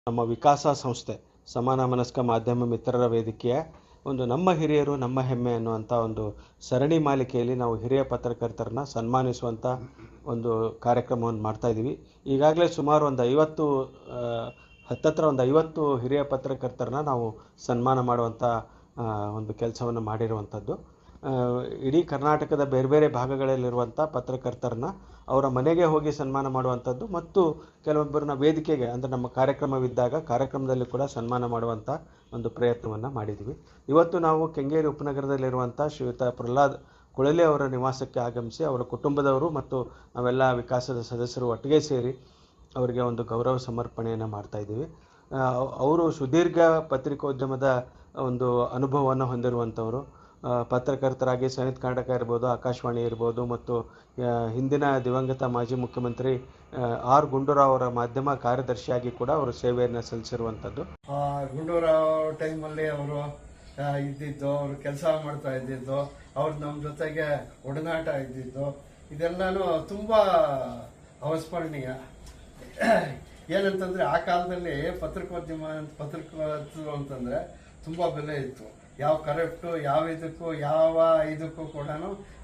ನಮ್ಮ ವಿಕಾಸ ಸಂಸ್ಥೆ ಸಮಾನ ಮನಸ್ಕ ಮಾಧ್ಯಮ ಮಿತ್ರರ ವೇದಿಕೆಯ ಒಂದು ನಮ್ಮ ಹಿರಿಯರು ನಮ್ಮ ಹೆಮ್ಮೆ ಅನ್ನುವಂಥ ಒಂದು ಸರಣಿ ಮಾಲಿಕೆಯಲ್ಲಿ ನಾವು ಹಿರಿಯ ಪತ್ರಕರ್ತರನ್ನ ಸನ್ಮಾನಿಸುವಂಥ ಒಂದು ಕಾರ್ಯಕ್ರಮವನ್ನು ಮಾಡ್ತಾ ಇದ್ದೀವಿ. ಈಗಾಗಲೇ ಸುಮಾರು ಒಂದು 50 ಹಿರಿಯ ಪತ್ರಕರ್ತರನ್ನ ನಾವು ಸನ್ಮಾನ ಮಾಡುವಂಥ ಒಂದು ಕೆಲಸವನ್ನು ಮಾಡಿರುವಂಥದ್ದು. ಇಡೀ ಕರ್ನಾಟಕದ ಬೇರೆ ಬೇರೆ ಭಾಗಗಳಲ್ಲಿರುವಂಥ ಪತ್ರಕರ್ತರನ್ನ ಅವರ ಮನೆಗೆ ಹೋಗಿ ಸನ್ಮಾನ ಮಾಡುವಂಥದ್ದು ಮತ್ತು ಕೆಲವೊಬ್ಬರನ್ನ ವೇದಿಕೆಗೆ ಅಂದರೆ ನಮ್ಮ ಕಾರ್ಯಕ್ರಮವಿದ್ದಾಗ ಕಾರ್ಯಕ್ರಮದಲ್ಲಿ ಕೂಡ ಸನ್ಮಾನ ಮಾಡುವಂಥ ಒಂದು ಪ್ರಯತ್ನವನ್ನು ಮಾಡಿದ್ದೀವಿ. ಇವತ್ತು ನಾವು ಕೆಂಗೇರಿ ಉಪನಗರದಲ್ಲಿರುವಂಥ ಶ್ರೀಯುತ ಪ್ರಹ್ಲಾದ್ ಕುಳಲೆ ಅವರ ನಿವಾಸಕ್ಕೆ ಆಗಮಿಸಿ ಅವರ ಕುಟುಂಬದವರು ಮತ್ತು ನಾವೆಲ್ಲ ವಿಕಾಸದ ಸದಸ್ಯರು ಒಟ್ಟಿಗೆ ಸೇರಿ ಅವರಿಗೆ ಒಂದು ಗೌರವ ಸಮರ್ಪಣೆಯನ್ನು ಮಾಡ್ತಾ ಇದ್ದೀವಿ. ಅವರು ಸುದೀರ್ಘ ಪತ್ರಿಕೋದ್ಯಮದ ಒಂದು ಅನುಭವವನ್ನು ಹೊಂದಿರುವಂಥವರು. ಪತ್ರಕರ್ತರಾಗಿ ಸಂಯುಕ್ತ ಕರ್ನಾಟಕ ಇರ್ಬೋದು, ಆಕಾಶವಾಣಿ ಇರ್ಬೋದು ಮತ್ತು ಹಿಂದಿನ ದಿವಂಗತ ಮಾಜಿ ಮುಖ್ಯಮಂತ್ರಿ ಆರ್ ಗುಂಡೂರಾವ್ ಅವರ ಮಾಧ್ಯಮ ಕಾರ್ಯದರ್ಶಿಯಾಗಿ ಕೂಡ ಅವರು ಸೇವೆಯನ್ನು ಸಲ್ಲಿಸಿರುವಂಥದ್ದು. ಗುಂಡೂರಾವ್ ಟೈಮಲ್ಲಿ ಅವರು ಇದ್ದಿದ್ದು, ಅವರು ಕೆಲಸ ಮಾಡ್ತಾ ಇದ್ದಿದ್ದು, ಅವ್ರು ನಮ್ಮ ಜೊತೆಗೆ ಒಡನಾಟ ಇದ್ದಿದ್ದು, ಇದೆಲ್ಲನೂ ತುಂಬ ಅವಸ್ಮರಣೀಯ. ಏನಂತಂದರೆ ಆ ಕಾಲದಲ್ಲಿ ಪತ್ರಕರ್ತರು ಅಂತಂದರೆ ತುಂಬ ಬೆಲೆ ಇತ್ತು. ಯಾವ ಕರೆಕ್ಟು, ಯಾವ ಇದಕ್ಕೂ ಕೂಡ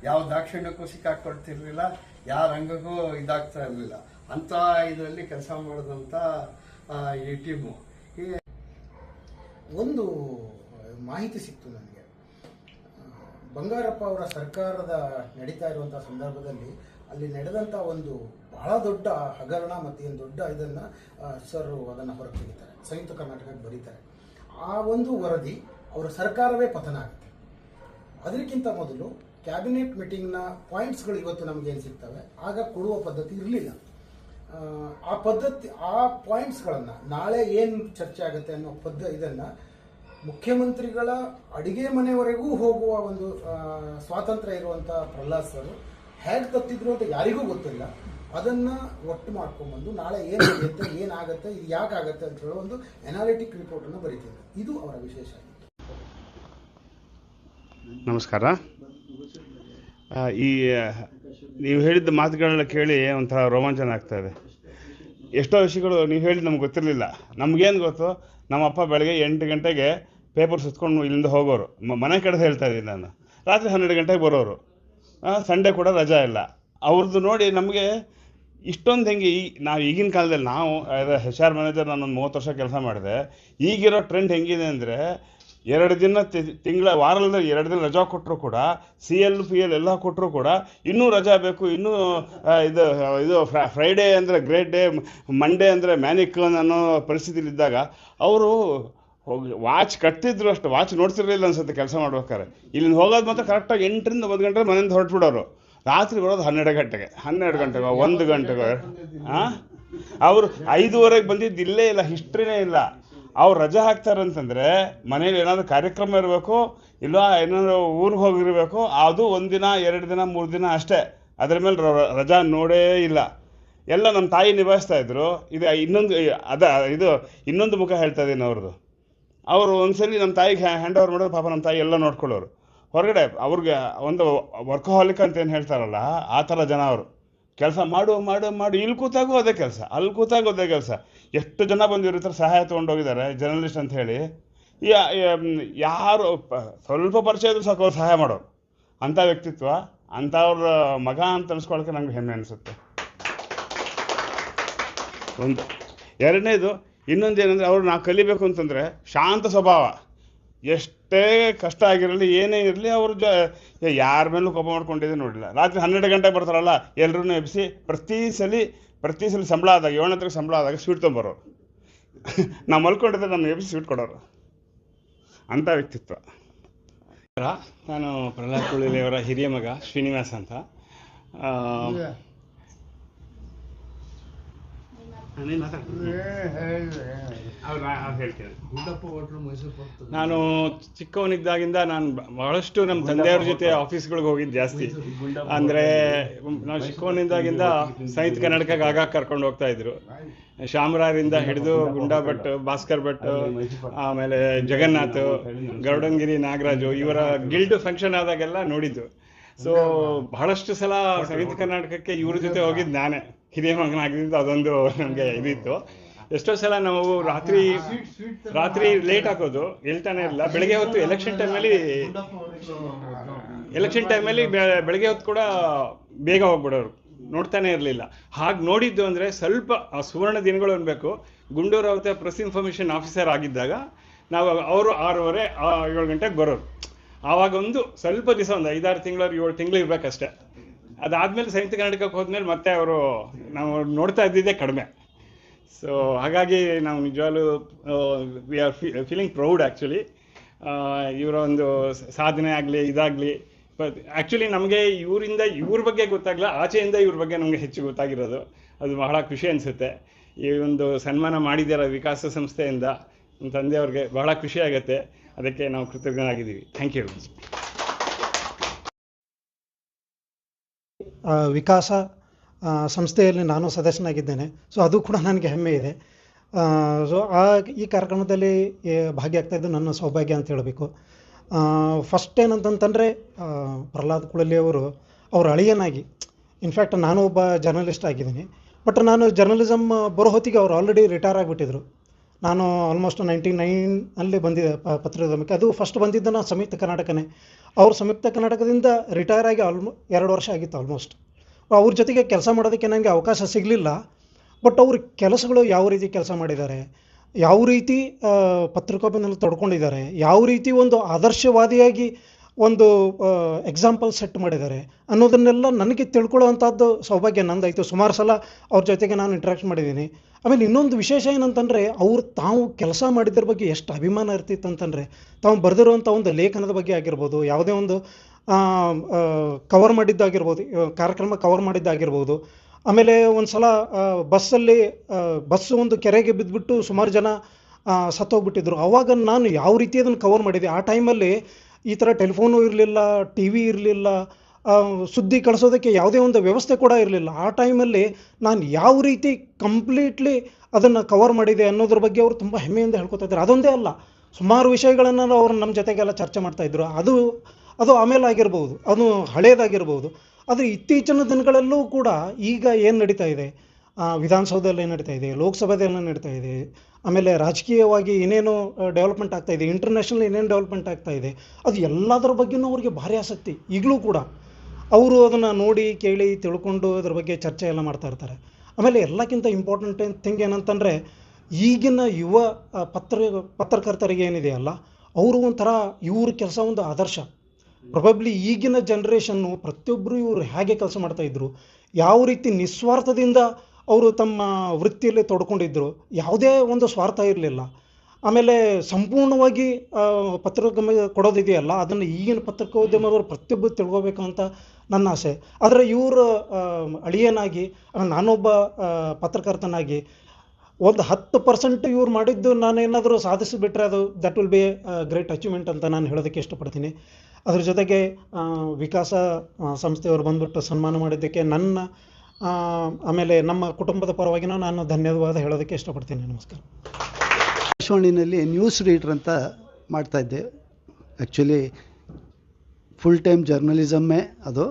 ಯಾವ ದಾಕ್ಷಿಣ್ಯಕ್ಕೂ ಸಿಕ್ಕಾಕೊಳ್ತಿರ್ಲಿಲ್ಲ, ಯಾರ ರಂಗಕ್ಕೂ ಇದಾಗ್ತಾ ಇರಲಿಲ್ಲ. ಅಂಥ ಇದರಲ್ಲಿ ಕೆಲಸ ಮಾಡಿದಂಥ ಈ ಟೀಮು. ಒಂದು ಮಾಹಿತಿ ಸಿಕ್ತು ನನಗೆ. ಬಂಗಾರಪ್ಪ ಅವರ ಸರ್ಕಾರದ ನಡೀತಾ ಇರುವಂಥ ಸಂದರ್ಭದಲ್ಲಿ ಅಲ್ಲಿ ನಡೆದಂಥ ಒಂದು ಬಹಳ ದೊಡ್ಡ ಹಗರಣ ಮತ್ತು ಏನು ದೊಡ್ಡ ಇದನ್ನು ಸರ್ ಅದನ್ನು ಹೊರಗೆ ತೆಗಿತಾರೆ, ಸಂಯುಕ್ತ ಕರ್ನಾಟಕಕ್ಕೆ ಬರೀತಾರೆ. ಆ ಒಂದು ವರದಿ ಅವರ ಸರ್ಕಾರವೇ ಪತನ ಆಗುತ್ತೆ. ಅದಕ್ಕಿಂತ ಮೊದಲು ಕ್ಯಾಬಿನೆಟ್ ಮೀಟಿಂಗ್ನ ಪಾಯಿಂಟ್ಸ್ಗಳು ಇವತ್ತು ನಮಗೇನು ಸಿಗ್ತವೆ, ಆಗ ಕೊಡುವ ಪದ್ಧತಿ ಇರಲಿಲ್ಲ. ಆ ಪಾಯಿಂಟ್ಸ್ಗಳನ್ನು ನಾಳೆ ಏನು ಚರ್ಚೆ ಆಗುತ್ತೆ ಅನ್ನೋ ಇದನ್ನು ಮುಖ್ಯಮಂತ್ರಿಗಳ ಅಡಿಗೆ ಮನೆಯವರೆಗೂ ಹೋಗುವ ಒಂದು ಸ್ವಾತಂತ್ರ್ಯ ಇರುವಂಥ ಪ್ರಹ್ಲಾದ್ ಸರ್ ಹೇಗೆ ತತ್ತಿದ್ರು ಅಂತ ಯಾರಿಗೂ ಗೊತ್ತಿಲ್ಲ. ಅದನ್ನು ಒಟ್ಟು ಮಾಡ್ಕೊಂಡ್ಬಂದು ನಾಳೆ ಏನಾಗುತ್ತೆ, ಏನಾಗುತ್ತೆ, ಇದು ಯಾಕಾಗತ್ತೆ ಅಂತ ಹೇಳೋ ಒಂದು ಅನಾಲಿಟಿಕ್ ರಿಪೋರ್ಟನ್ನು ಬರೀತಿದ್ರು. ಇದು ಅವರ ವಿಶೇಷ. ನಮಸ್ಕಾರ. ಈ ನೀವು ಹೇಳಿದ ಮಾತುಗಳನ್ನ ಕೇಳಿ ಒಂಥರ ರೋಮಾಂಚನ ಆಗ್ತಾ ಇದೆ. ಎಷ್ಟೋ ವಿಷಯಗಳು ನೀವು ಹೇಳಿದ್ದು ನಮ್ಗೆ ಗೊತ್ತಿರಲಿಲ್ಲ. ನಮಗೇನು ಗೊತ್ತು, ನಮ್ಮಪ್ಪ ಬೆಳಗ್ಗೆ 8 ಗಂಟೆಗೆ ಪೇಪರ್ ಸುತ್ಕೊಂಡು ಇಲ್ಲಿಂದ ಹೋಗೋರು. ಮನೆ ಕಡೆ ಹೇಳ್ತಾ ಇದ್ದೀನಿ ನಾನು. ರಾತ್ರಿ 12 ಗಂಟೆಗೆ ಬರೋರು. ಸಂಡೇ ಕೂಡ ರಜಾ ಇಲ್ಲ. ಅವ್ರದ್ದು ನೋಡಿ ನಮಗೆ ಇಷ್ಟೊಂದು ಹೆಂಗೆ ನಾವು ಈಗಿನ ಕಾಲದಲ್ಲಿ ನಾವು HR ಮ್ಯಾನೇಜರ್ ನಾನೊಂದು 30 ವರ್ಷ ಕೆಲಸ ಮಾಡಿದೆ. ಈಗಿರೋ ಟ್ರೆಂಡ್ ಹೆಂಗಿದೆ ಅಂದರೆ 2 ದಿನ ವಾರದಲ್ಲಿ 2 ದಿನ ರಜಾ ಕೊಟ್ಟರು ಕೂಡ CL PL ಎಲ್ಲ ಕೊಟ್ಟರು ಕೂಡ ಇನ್ನೂ ರಜಾ ಬೇಕು, ಇನ್ನೂ ಇದು ಫ್ರೈಡೇ ಅಂದರೆ ಗ್ರೇಟ್ ಡೇ, ಮಂಡೇ ಅಂದರೆ ಮ್ಯಾನಿಕ್ ಅನ್ನೋ ಪರಿಸ್ಥಿತಿಲಿದ್ದಾಗ ಅವರು ಹೋಗಿ ವಾಚ್ ಕಟ್ತಿದ್ರು. ಅಷ್ಟು ವಾಚ್ ನೋಡ್ತಿರ್ಲಿಲ್ಲ ಅನ್ಸುತ್ತೆ ಕೆಲಸ ಮಾಡ್ಬೇಕಾರೆ. ಇಲ್ಲಿಂದ ಹೋಗೋದು ಮಾತ್ರ ಕರೆಕ್ಟಾಗಿ 8ರಿಂದ 1 ಗಂಟೆ ಮನೆಯಿಂದ ಹೊರಟ್ಬಿಡೋರು. ರಾತ್ರಿ ಬರೋದು 12 ಗಂಟೆಗೆ, 1 ಗಂಟೆಗೆ. ಅವರು 5:30 ಬಂದಿದ್ದು ಇಲ್ಲೇ ಇಲ್ಲ, ಹಿಸ್ಟ್ರಿನೇ ಇಲ್ಲ. ಅವ್ರು ರಜೆ ಹಾಕ್ತಾರಂತಂದರೆ ಮನೇಲಿ ಏನಾದರೂ ಕಾರ್ಯಕ್ರಮ ಇರಬೇಕು, ಇಲ್ಲ ಏನಾದರೂ ಊರಿಗೆ ಹೋಗಿರಬೇಕು. ಅದು 1 ದಿನ 2 ದಿನ 3 ದಿನ ಅಷ್ಟೇ. ಅದರ ಮೇಲೆ ರಜಾ ನೋಡೇ ಇಲ್ಲ. ಎಲ್ಲ ನಮ್ಮ ತಾಯಿ ನಿಭಾಯಿಸ್ತಾ ಇದ್ರು. ಇದು ಇನ್ನೊಂದು ಮುಖ ಹೇಳ್ತಾ ಇದ್ದೀನಿ ಅವ್ರದ್ದು. ಅವರು ಒಂದ್ಸಲಿ ನಮ್ಮ ತಾಯಿಗೆ ಹ್ಯಾಂಡ್ ಓವರ್ ಮಾಡೋದು. ಪಾಪ ನಮ್ಮ ತಾಯಿ ಎಲ್ಲ ನೋಡ್ಕೊಳ್ಳೋರು. ಹೊರಗಡೆ ಅವ್ರಿಗೆ ಒಂದು ವರ್ಕಹಾಲಿಕ್ ಅಂತ ಏನು ಹೇಳ್ತಾರಲ್ಲ, ಆ ಥರ ಜನ ಅವರು. ಕೆಲಸ ಮಾಡು ಇಲ್ಲಿ ಕೂತಾಗೂ ಅದೇ ಕೆಲಸ, ಅಲ್ಲಿ ಕೂತಾಗೂ ಅದೇ ಕೆಲಸ. ಎಷ್ಟು ಜನ ಬಂದಿರ್ತಾರೆ, ಸಹಾಯ ತೊಗೊಂಡೋಗಿದ್ದಾರೆ ಜರ್ನಲಿಸ್ಟ್ ಅಂತ ಹೇಳಿ. ಯಾರು ಸ್ವಲ್ಪ ಪರಿಚಯ ಇದ್ರೂ ಸಾಕು ಅವ್ರು ಸಹಾಯ ಮಾಡೋರು. ಅಂಥ ವ್ಯಕ್ತಿತ್ವ, ಅಂಥವ್ರ ಮಗ ಅಂತ ಅನ್ಸ್ಕೊಳಕ್ಕೆ ನಂಗೆ ಹೆಮ್ಮೆ ಅನಿಸುತ್ತೆ. ಒಂದು. ಎರಡನೇದು ಇನ್ನೊಂದೇನೆಂದರೆ, ಅವ್ರು ನಾವು ಕಲಿಬೇಕು ಅಂತಂದರೆ ಶಾಂತ ಸ್ವಭಾವ. ಎಷ್ಟೇ ಕಷ್ಟ ಆಗಿರಲಿ, ಏನೇ ಇರಲಿ, ಅವ್ರು ಯಾರ ಮೇಲೂ ಕೋಪ ಮಾಡ್ಕೊಂಡಿದ್ದೆ ನೋಡಿಲ್ಲ. ರಾತ್ರಿ 12 ಗಂಟೆಗೆ ಬರ್ತಾರಲ್ಲ, ಎಲ್ಲರೂ ಎಬ್ಬಿಸಿ ಪ್ರತಿ ಸಲ ಸಂಬಳ ಆದಾಗ 7ನೇ ಸಂಬಳ ಆದಾಗ ಸ್ವೀಟ್ ತೊಗೊಂಬರೋರು. ನಾವು ಮಲ್ಕೊಂಡಿದ್ರೆ ನಮ್ಮ ಎಬ್ಬಿಸಿ ಸ್ವೀಟ್ ಕೊಡೋರು. ಅಂಥ ವ್ಯಕ್ತಿತ್ವ. ನಾನು ಪ್ರಹ್ಲಾದ್ ಕುಳಲೆ ಅವರ ಹಿರಿಯ ಮಗ ಶ್ರೀನಿವಾಸ್ ಅಂತ. ನಾನು ಚಿಕ್ಕವನಿದ್ದಾಗಿಂದ ನಾನು ಬಹಳಷ್ಟು ನಮ್ಮ ತಂದೆಯವ್ರ ಜೊತೆ ಆಫೀಸ್ಗಳಿಗೆ ಹೋಗಿದ್ದು ಜಾಸ್ತಿ. ಅಂದರೆ ನಾವು ಚಿಕ್ಕವನಿದ್ದಾಗಿಂದ ಸಂಯುಕ್ತ ಕರ್ನಾಟಕಕ್ಕೆ ಆಗಾಗ ಕರ್ಕೊಂಡು ಹೋಗ್ತಾ ಇದ್ರು. ಶಾಮರಾರಿಂದ ಹಿಡಿದು ಗುಂಡಾ ಭಟ್, ಭಾಸ್ಕರ್ ಭಟ್, ಆಮೇಲೆ ಜಗನ್ನಾಥ್, ಗರುಡಂಗಿರಿ ನಾಗರಾಜು ಇವರ ಗಿಲ್ಡ್ ಫಂಕ್ಷನ್ ಆದಾಗೆಲ್ಲ ನೋಡಿದ್ದು. ಸೊ ಬಹಳಷ್ಟು ಸಲ ಸಂಯುಕ್ತ ಕರ್ನಾಟಕಕ್ಕೆ ಇವ್ರ ಜೊತೆ ಹೋಗಿದ್ದು ನಾನೇ. ಹಿರಿಯ ಮಗನಾಗಿದ್ದು ಅದೊಂದು ನಮಗೆ ಇದಿತ್ತು. ಎಷ್ಟೋ ಸಲ ನಾವು ರಾತ್ರಿ ಲೇಟ್ ಹಾಕೋದು, ಹೇಳ್ತಾನೆ ಇರಲಿಲ್ಲ. ಬೆಳಗ್ಗೆ ಹೊತ್ತು ಎಲೆಕ್ಷನ್ ಟೈಮಲ್ಲಿ ಬೆಳಗ್ಗೆ ಹೊತ್ತು ಕೂಡ ಬೇಗ ಹೋಗ್ಬಿಡೋರು, ನೋಡ್ತಾನೆ ಇರಲಿಲ್ಲ. ಹಾಗೆ ನೋಡಿದ್ದು ಅಂದರೆ ಸ್ವಲ್ಪ ಆ ಸುವರ್ಣ ದಿನಗಳು ಅನ್ಬೇಕು. ಗುಂಡೂರು ಅವತ್ತೆ ಪ್ರೆಸ್ ಇನ್ಫಾರ್ಮೇಷನ್ ಆಫೀಸರ್ ಆಗಿದ್ದಾಗ ನಾವು ಅವರು 6:30 7 ಗಂಟೆಗೆ ಬರೋರು. ಆವಾಗ ಒಂದು ಸ್ವಲ್ಪ ದಿವಸ ಒಂದು 5-6 ತಿಂಗಳು 7 ತಿಂಗಳು ಇರಬೇಕಷ್ಟೆ. ಅದಾದಮೇಲೆ ಸಂಯುಕ್ತ ಕರ್ನಾಟಕಕ್ಕೆ ಹೋದ್ಮೇಲೆ ಮತ್ತೆ ಅವರು ನಾವು ನೋಡ್ತಾ ಇದ್ದಿದ್ದೇ ಕಡಿಮೆ. ಸೊ ಹಾಗಾಗಿ ನಾವು ನಿಜವಾಗ್ಲೂ we are feeling proud actually. ಇವರ ಒಂದು ಸಾಧನೆ ಆಗಲಿ ಇದಾಗಲಿ. ಬಟ್ ಆ್ಯಕ್ಚುಲಿ ನಮಗೆ ಇವ್ರ ಬಗ್ಗೆ ಗೊತ್ತಾಗಲ್ಲ, ಆಚೆಯಿಂದ ಇವ್ರ ಬಗ್ಗೆ ನಮಗೆ ಹೆಚ್ಚು ಗೊತ್ತಾಗಿರೋದು. ಅದು ಬಹಳ ಖುಷಿ ಅನಿಸುತ್ತೆ. ಈ ಒಂದು ಸನ್ಮಾನ ಮಾಡಿದ್ದೀರ ವಿಕಾಸ ಸಂಸ್ಥೆಯಿಂದ ನಮ್ಮ ತಂದೆಯವ್ರಿಗೆ, ಬಹಳ ಖುಷಿ ಆಗುತ್ತೆ. ಅದಕ್ಕೆ ನಾವು ಕೃತಜ್ಞರಾಗಿದ್ದೀವಿ. Thank you. ವಿಕಾಸ ಸಂಸ್ಥೆಯಲ್ಲಿ ನಾನು ಸದಸ್ಯನಾಗಿದ್ದೇನೆ. ಸೊ ಅದು ಕೂಡ ನನಗೆ ಹೆಮ್ಮೆ ಇದೆ. ಸೊ ಈ ಕಾರ್ಯಕ್ರಮದಲ್ಲಿ ಭಾಗಿಯಾಗ್ತಾಯಿದ್ದು ನನ್ನ ಸೌಭಾಗ್ಯ ಅಂತ ಹೇಳಬೇಕು. ಫಸ್ಟ್ ಏನಂತಂತಂದರೆ ಪ್ರಹ್ಲಾದ್ ಕುಳಲಿ ಅವರು ಅವ್ರ ಅಳಿಯನಾಗಿ, ಇನ್ಫ್ಯಾಕ್ಟ್ ನಾನು ಒಬ್ಬ ಜರ್ನಲಿಸ್ಟ್ ಆಗಿದ್ದೀನಿ. ಬಟ್ ನಾನು ಜರ್ನಲಿಸಮ್ ಬರೋ ಹೊತ್ತಿಗೆ ಅವ್ರು ಆಲ್ರೆಡಿ ರಿಟೈರ್ ಆಗಿಬಿಟ್ಟಿದ್ರು. ನಾನು ಆಲ್ಮೋಸ್ಟ್ 99 ಬಂದಿದ್ದೆ ಪತ್ರಿಕೋದ್ಯಮಕ್ಕೆ. ಅದು ಫಸ್ಟ್ ಬಂದಿದ್ದು ನಾನು ಸಂಯುಕ್ತ ಕರ್ನಾಟಕನೇ. ಅವ್ರು ಸಂಯುಕ್ತ ಕರ್ನಾಟಕದಿಂದ ರಿಟೈರ್ ಆಗಿ 2 ವರ್ಷ ಆಗಿತ್ತು ಆಲ್ಮೋಸ್ಟ್. ಅವ್ರ ಜೊತೆಗೆ ಕೆಲಸ ಮಾಡೋದಕ್ಕೆ ನನಗೆ ಅವಕಾಶ ಸಿಗಲಿಲ್ಲ. ಬಟ್ ಅವ್ರ ಕೆಲಸಗಳು ಯಾವ ರೀತಿ ಕೆಲಸ ಮಾಡಿದ್ದಾರೆ, ಯಾವ ರೀತಿ ಪತ್ರಿಕೋದ್ಯಮದಲ್ಲಿ ತೊಡ್ಕೊಂಡಿದ್ದಾರೆ, ಯಾವ ರೀತಿ ಒಂದು ಆದರ್ಶವಾದಿಯಾಗಿ ಒಂದು ಎಕ್ಸಾಂಪಲ್ ಸೆಟ್ ಮಾಡಿದ್ದಾರೆ ಅನ್ನೋದನ್ನೆಲ್ಲ ನನಗೆ ತಿಳ್ಕೊಳ್ಳೋವಂಥದ್ದು ಸೌಭಾಗ್ಯ ನಂದಾಯಿತು. ಸುಮಾರು ಸಲ ಅವ್ರ ಜೊತೆಗೆ ನಾನು ಇಂಟ್ರ್ಯಾಕ್ಟ್ ಮಾಡಿದ್ದೀನಿ. ಆಮೇಲೆ ಇನ್ನೊಂದು ವಿಶೇಷ ಏನಂತಂದರೆ, ಅವ್ರು ತಾವು ಕೆಲಸ ಮಾಡಿದ್ರ ಬಗ್ಗೆ ಎಷ್ಟು ಅಭಿಮಾನ ಇರ್ತಿತ್ತು ಅಂತಂದರೆ, ತಾವು ಬರೆದಿರುವಂಥ ಒಂದು ಲೇಖನದ ಬಗ್ಗೆ ಆಗಿರ್ಬೋದು, ಯಾವುದೇ ಒಂದು ಕವರ್ ಮಾಡಿದ್ದಾಗಿರ್ಬೋದು, ಕಾರ್ಯಕ್ರಮ ಕವರ್ ಮಾಡಿದ್ದಾಗಿರ್ಬೋದು. ಆಮೇಲೆ ಒಂದು ಸಲ ಬಸ್ಸು ಒಂದು ಕೆರೆಗೆ ಬಿದ್ದುಬಿಟ್ಟು ಸುಮಾರು ಜನ ಸತ್ತೋಗ್ಬಿಟ್ಟಿದ್ರು. ಆವಾಗ ನಾನು ಯಾವ ರೀತಿ ಅದನ್ನು ಕವರ್ ಮಾಡಿದೆ. ಆ ಟೈಮಲ್ಲಿ ಈ ಥರ ಟೆಲಿಫೋನು ಇರಲಿಲ್ಲ, ಟಿ ವಿ ಇರಲಿಲ್ಲ, ಸುದ್ದಿ ಕಳಿಸೋದಕ್ಕೆ ಯಾವುದೇ ಒಂದು ವ್ಯವಸ್ಥೆ ಕೂಡ ಇರಲಿಲ್ಲ. ಆ ಟೈಮಲ್ಲಿ ನಾನು ಯಾವ ರೀತಿ ಕಂಪ್ಲೀಟ್ಲಿ ಅದನ್ನು ಕವರ್ ಮಾಡಿದೆ ಅನ್ನೋದ್ರ ಬಗ್ಗೆ ಅವರು ತುಂಬ ಹೆಮ್ಮೆಯಿಂದ ಹೇಳ್ಕೊತಾ ಇದ್ದಾರೆ. ಅದೊಂದೇ ಅಲ್ಲ, ಸುಮಾರು ವಿಷಯಗಳನ್ನು ಅವರು ನಮ್ಮ ಜೊತೆಗೆಲ್ಲ ಚರ್ಚೆ ಮಾಡ್ತಾಯಿದ್ರು. ಅದು ಆಮೇಲೆ ಆಗಿರ್ಬೋದು, ಅದು ಹಳೇದಾಗಿರ್ಬೋದು. ಆದರೆ ಇತ್ತೀಚಿನ ದಿನಗಳಲ್ಲೂ ಕೂಡ ಈಗ ಏನು ನಡೀತಾ ಇದೆ, ವಿಧಾನಸೌಧದಲ್ಲಿ ಏನು ನಡೀತಾ ಇದೆ, ಲೋಕಸಭೆಯಲ್ಲಿ ಏನು ನಡೀತಾ ಇದೆ, ಆಮೇಲೆ ರಾಜಕೀಯವಾಗಿ ಏನೇನು ಡೆವಲಪ್ಮೆಂಟ್ ಆಗ್ತಾಯಿದೆ, ಇಂಟರ್ನ್ಯಾಷನಲ್ ಏನೇನು ಡೆವಲಪ್ಮೆಂಟ್ ಆಗ್ತಾಯಿದೆ, ಅದು ಎಲ್ಲದರ ಬಗ್ಗೆಯೂ ಅವ್ರಿಗೆ ಭಾರಿ ಆಸಕ್ತಿ. ಈಗಲೂ ಕೂಡ ಅವರು ಅದನ್ನು ನೋಡಿ ಕೇಳಿ ತಿಳ್ಕೊಂಡು ಅದ್ರ ಬಗ್ಗೆ ಚರ್ಚೆ ಎಲ್ಲ ಮಾಡ್ತಾ ಇರ್ತಾರೆ. ಆಮೇಲೆ ಎಲ್ಲಕ್ಕಿಂತ ಇಂಪಾರ್ಟೆಂಟ್ ಥಿಂಗ್ ಏನಂತಂದರೆ, ಈಗಿನ ಯುವ ಪತ್ರಕರ್ತರಿಗೆ ಏನಿದೆಯಲ್ಲ, ಅವರು ಒಂಥರ ಇವ್ರ ಕೆಲಸ ಒಂದು ಆದರ್ಶ. ಪ್ರೊಬಬ್ಲಿ ಈಗಿನ ಜನ್ರೇಷನ್ನು ಪ್ರತಿಯೊಬ್ಬರು ಇವರು ಹೇಗೆ ಕೆಲಸ ಮಾಡ್ತಾಯಿದ್ರು, ಯಾವ ರೀತಿ ನಿಸ್ವಾರ್ಥದಿಂದ ಅವರು ತಮ್ಮ ವೃತ್ತಿಯಲ್ಲಿ ತೊಡ್ಕೊಂಡಿದ್ದರು, ಯಾವುದೇ ಒಂದು ಸ್ವಾರ್ಥ ಇರಲಿಲ್ಲ. ಆಮೇಲೆ ಸಂಪೂರ್ಣವಾಗಿ ಪತ್ರಿಕೋದ್ಯಮ ಕೊಡೋದಿದೆಯಲ್ಲ, ಅದನ್ನು ಈಗಿನ ಪತ್ರಿಕೋದ್ಯಮದವರು ಪ್ರತಿಯೊಬ್ಬರು ತಿಳ್ಕೋಬೇಕು ಅಂತ ನನ್ನ ಆಸೆ. ಆದರೆ ಇವರು ಅಳಿಯನಾಗಿ, ನಾನೊಬ್ಬ ಪತ್ರಕರ್ತನಾಗಿ ಒಂದು 10% ಇವ್ರು ಮಾಡಿದ್ದು ನಾನೇನಾದರೂ ಸಾಧಿಸಿಬಿಟ್ರೆ ಅದು that will be great achievement ಅಂತ ನಾನು ಹೇಳೋದಕ್ಕೆ ಇಷ್ಟಪಡ್ತೀನಿ. ಅದ್ರ ಜೊತೆಗೆ ವಿಕಾಸ ಸಂಸ್ಥೆಯವರು ಬಂದುಬಿಟ್ಟು ಸನ್ಮಾನ ಮಾಡಿದ್ದಕ್ಕೆ ಆಮೇಲೆ ನಮ್ಮ ಕುಟುಂಬದ ಪರವಾಗಿನೂ ನಾನು ಧನ್ಯವಾದ ಹೇಳೋದಕ್ಕೆ ಇಷ್ಟಪಡ್ತೀನಿ. ನಮಸ್ಕಾರ. ಆಕಾಶವಾಣಿನಲ್ಲಿ ನ್ಯೂಸ್ ರೀಡರ್ ಅಂತ ಮಾಡ್ತಾಯಿದ್ದೆ. ಆ್ಯಕ್ಚುಲಿ ಫುಲ್ ಟೈಮ್ ಜರ್ನಲಿಸಮ್ಮೇ ಅದು.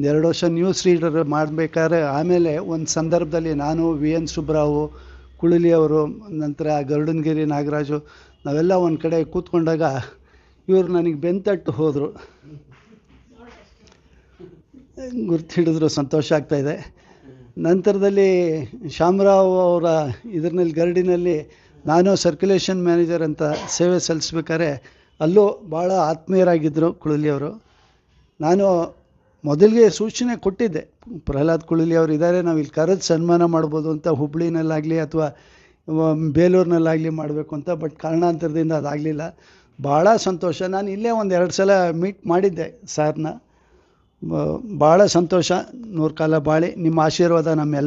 2 ವರ್ಷ ನ್ಯೂಸ್ ರೀಡರ್ ಮಾಡಬೇಕಾದ್ರೆ, ಆಮೇಲೆ ಒಂದು ಸಂದರ್ಭದಲ್ಲಿ ನಾನು VN ಸುಬ್ಬರಾವು, ಕುಳಲಿ ಅವರು, ನಂತರ ಗರುಡನಗಿರಿ ನಾಗರಾಜು, ನಾವೆಲ್ಲ ಒಂದು ಕಡೆ ಕೂತ್ಕೊಂಡಾಗ ಇವರು ನನಗೆ ಬೆಂತಟ್ಟು ಹೋದರು. ಗುರ್ತಿಡಿದ್ರು, ಸಂತೋಷ ಆಗ್ತಾಯಿದೆ. ನಂತರದಲ್ಲಿ ಶಾಮರಾವ್ ಅವರ ಇದರಲ್ಲಿ ಗರಡಿನಲ್ಲಿ ನಾನು ಸರ್ಕ್ಯುಲೇಷನ್ ಮ್ಯಾನೇಜರ್ ಅಂತ ಸೇವೆ ಸಲ್ಲಿಸ್ಬೇಕಾದ್ರೆ ಅಲ್ಲೂ ಭಾಳ ಆತ್ಮೀಯರಾಗಿದ್ದರು ಕುಳಲಿಯವರು. ನಾನು ಮೊದಲಿಗೆ ಸೂಚನೆ ಕೊಟ್ಟಿದ್ದೆ, ಪ್ರಹ್ಲಾದ್ ಕುಳಲಿ ಅವರು ಇದ್ದಾರೆ, ನಾವು ಇಲ್ಲಿ ಕರೆದು ಸನ್ಮಾನ ಮಾಡ್ಬೋದು ಅಂತ, ಹುಬ್ಳಿನಲ್ಲಾಗಲಿ ಅಥವಾ ಬೇಲೂರಿನಲ್ಲಾಗಲಿ ಮಾಡಬೇಕು ಅಂತ. ಬಟ್ ಕಾರಣಾಂತರದಿಂದ ಅದಾಗಲಿಲ್ಲ. ಭಾಳ ಸಂತೋಷ. ನಾನು ಇಲ್ಲೇ 1-2 ಸಲ ಮೀಟ್ ಮಾಡಿದ್ದೆ ಸಾರ್ನ. ಭಾಳ ಸಂತೋಷ. 100 ಕಾಲ ಬಾಳಿ. ನಿಮ್ಮ ಆಶೀರ್ವಾದ ನಮ್ಮೆಲ್ಲ